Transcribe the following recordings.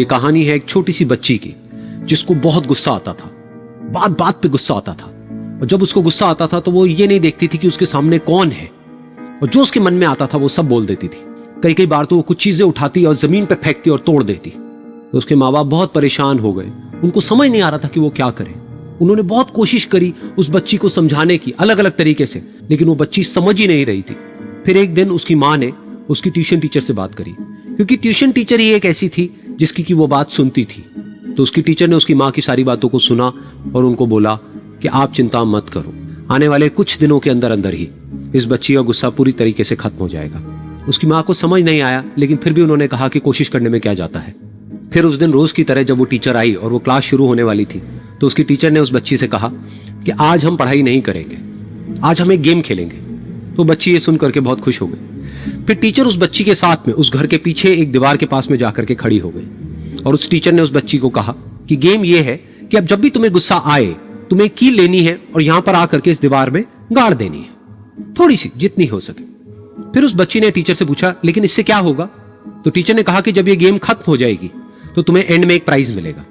ये कहानी है एक छोटी सी बच्ची की जिसको बहुत गुस्सा आता था, बात बात पे गुस्सा आता था। और जब उसको गुस्सा आता था तो वो ये नहीं देखती थी कि उसके सामने कौन है, और जो उसके मन में आता था वो सब बोल देती थी। कई कई बार तो वो कुछ चीजें उठाती और जमीन पे फेंकती और तोड़ देती। तो उसके माँ बाप बहुत परेशान हो गए, उनको समझ नहीं आ रहा था कि वो क्या करे। उन्होंने बहुत कोशिश करी उस बच्ची को समझाने की अलग अलग तरीके से, लेकिन वो बच्ची समझ ही नहीं रही थी। फिर एक दिन उसकी माँ ने उसकी ट्यूशन टीचर से बात करी, क्योंकि ट्यूशन टीचर ही एक ऐसी थी जिसकी की वो बात सुनती थी। तो उसकी टीचर ने उसकी माँ की सारी बातों को सुना और उनको बोला कि आप चिंता मत करो, आने वाले कुछ दिनों के अंदर अंदर ही इस बच्ची का गुस्सा पूरी तरीके से खत्म हो जाएगा। उसकी माँ को समझ नहीं आया, लेकिन फिर भी उन्होंने कहा कि कोशिश करने में क्या जाता है। फिर उस दिन रोज की तरह जब वो टीचर आई और वो क्लास शुरू होने वाली थी, तो उसकी टीचर ने उस बच्ची से कहा कि आज हम पढ़ाई नहीं करेंगे, आज हम एक गेम खेलेंगे। तो बच्ची ये सुन करके बहुत खुश हो गई। फिर टीचर उस बच्ची के साथ में उस घर के पीछे एक दीवार के पास में जाकर के खड़ी हो गई, और उस टीचर ने उस बच्ची को कहा कि गेम ये है कि अब जब भी तुम्हें गुस्सा आए, तुम्हें कील लेनी है और यहां पर आकर के इस दीवार में गाड़ देनी है, थोड़ी सी, जितनी हो सके। फिर उस बच्ची ने टीचर से पूछा, लेकिन इससे क्या होगा? तो टीचर ने कहा कि जब ये गेम खत्म हो जाएगी तो तुम्हें एंड में एक प्राइज मिलेगा।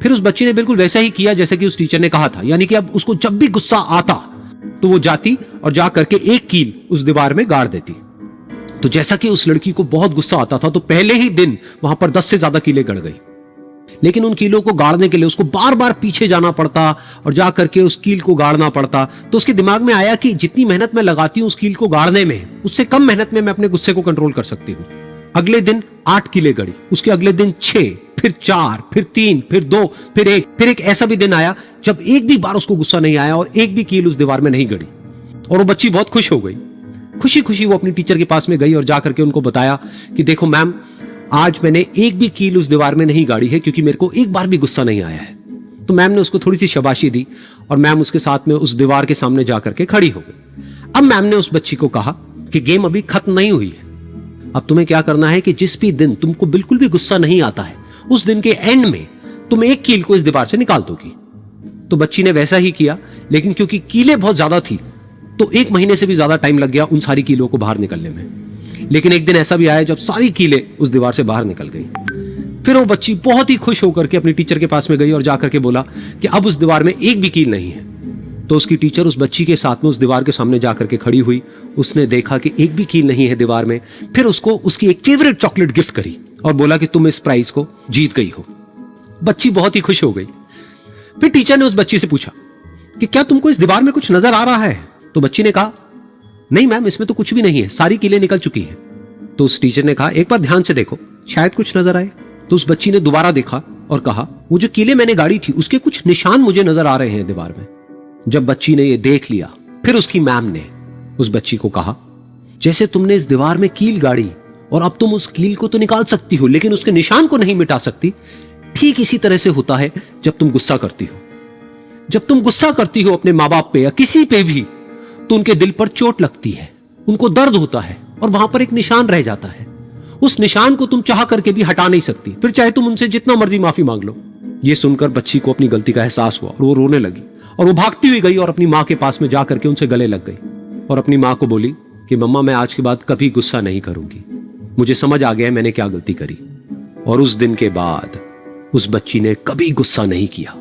फिर उस बच्ची ने बिल्कुल वैसा ही किया जैसे कि उस टीचर ने कहा था, यानी कि अब उसको जब भी गुस्सा आता तो वो जाती और जा करके एक कील उस दीवार में गाड़ देती। तो जैसा कि उस लड़की को बहुत गुस्सा आता था, तो पहले ही दिन वहां पर 10 से ज्यादा कीलें गड़ गई। लेकिन उन कीलों को गाड़ने के लिए उसको बार बार पीछे जाना पड़ता और जा करके उस कील को गाड़ना पड़ता। तो उसके दिमाग में आया कि जितनी मेहनत मैं लगाती हूं उस कील को गाड़ने में, उससे कम मेहनत में मैं अपने गुस्से को कंट्रोल कर सकती हूं। अगले दिन 8 कीलें गड़ी, उसके अगले दिन 6, फिर 4, फिर 3, फिर 2, फिर 1। फिर एक ऐसा भी दिन आया जब एक भी बार उसको गुस्सा नहीं आया और एक भी कील उस दीवार में नहीं गड़ी, और वो बच्ची बहुत खुश हो गई। खुशी खुशी वो अपनी टीचर के पास में गई और जाकर के उनको बताया कि देखो मैम, आज मैंने एक भी कील उस दीवार में नहीं गाड़ी है, क्योंकि मेरे को एक बार भी गुस्सा नहीं आया है। तो मैम ने उसको थोड़ी सी शाबाशी दी और मैम उसके साथ में उस दीवार के सामने जाकर के खड़ी हो गई। अब मैम ने उस बच्ची को कहा कि गेम अभी खत्म नहीं हुई है, अब तुम्हें क्या करना है कि जिस भी दिन तुमको बिल्कुल भी गुस्सा नहीं आता है, उस दिन के एंड में तुम एक कील को इस दीवार से निकाल दोगी। तो बच्ची ने वैसा ही किया, लेकिन क्योंकि कीलें बहुत ज्यादा थी तो 1 महीने से भी ज्यादा टाइम लग गया उन सारी कीलों को बाहर निकलने में। लेकिन एक दिन ऐसा भी आया जब सारी कीलें उस दीवार से बाहर निकल गई। फिर वो बच्ची बहुत ही खुश होकर के अपनी टीचर के पास में गई और जाकर के बोला कि अब उस दीवार में एक भी कील नहीं है। तो उसकी टीचर उस बच्ची के साथ में उस दीवार के सामने जाकर के खड़ी हुई। उसने देखा कि एक भी कील नहीं है दीवार में। फिर उसको उसकी एक फेवरेट चॉकलेट गिफ्ट करी और बोला कि तुम इस प्राइज को जीत गई हो। बच्ची बहुत ही खुश हो गई। फिर टीचर ने उस बच्ची से पूछा कि क्या तुमको इस दीवार में कुछ नजर आ रहा है? तो बच्ची ने कहा, नहीं मैम, इसमें तो कुछ भी नहीं है, सारी कीलें निकल चुकी हैं। तो उस टीचर ने कहा, एक बार ध्यान से देखो, शायद कुछ नजर आए। तो उस बच्ची ने दोबारा देखा और कहा, वो जो कीलें मैंने गाड़ी थी उसके कुछ निशान मुझे नजर आ रहे हैं दीवार में। जब बच्ची ने ये देख लिया, फिर उसकी मैम ने उस बच्ची को कहा, जैसे तुमने इस दीवार में कील गाड़ी और अब तुम उस कील को तो निकाल सकती हो लेकिन उसके निशान को नहीं मिटा सकती, ठीक इसी तरह से होता है जब तुम गुस्सा करती हो। जब तुम गुस्सा करती हो अपने माँ बाप पे या किसी पे भी, तो उनके दिल पर चोट लगती है, उनको दर्द होता है और वहां पर एक निशान रह जाता है। उस निशान को तुम चाह करके भी हटा नहीं सकती, फिर चाहे तुम उनसे जितना मर्जी माफी मांग लो। यह सुनकर बच्ची को अपनी गलती का एहसास हुआ और वो रोने लगी और वो भागती हुई गई और अपनी माँ के पास में जाकर के उनसे गले लग गई और अपनी माँ को बोली कि मम्मा, मैं आज के बाद कभी गुस्सा नहीं करूंगी, मुझे समझ आ गया है मैंने क्या गलती करी। और उस दिन के बाद उस बच्ची ने कभी गुस्सा नहीं किया।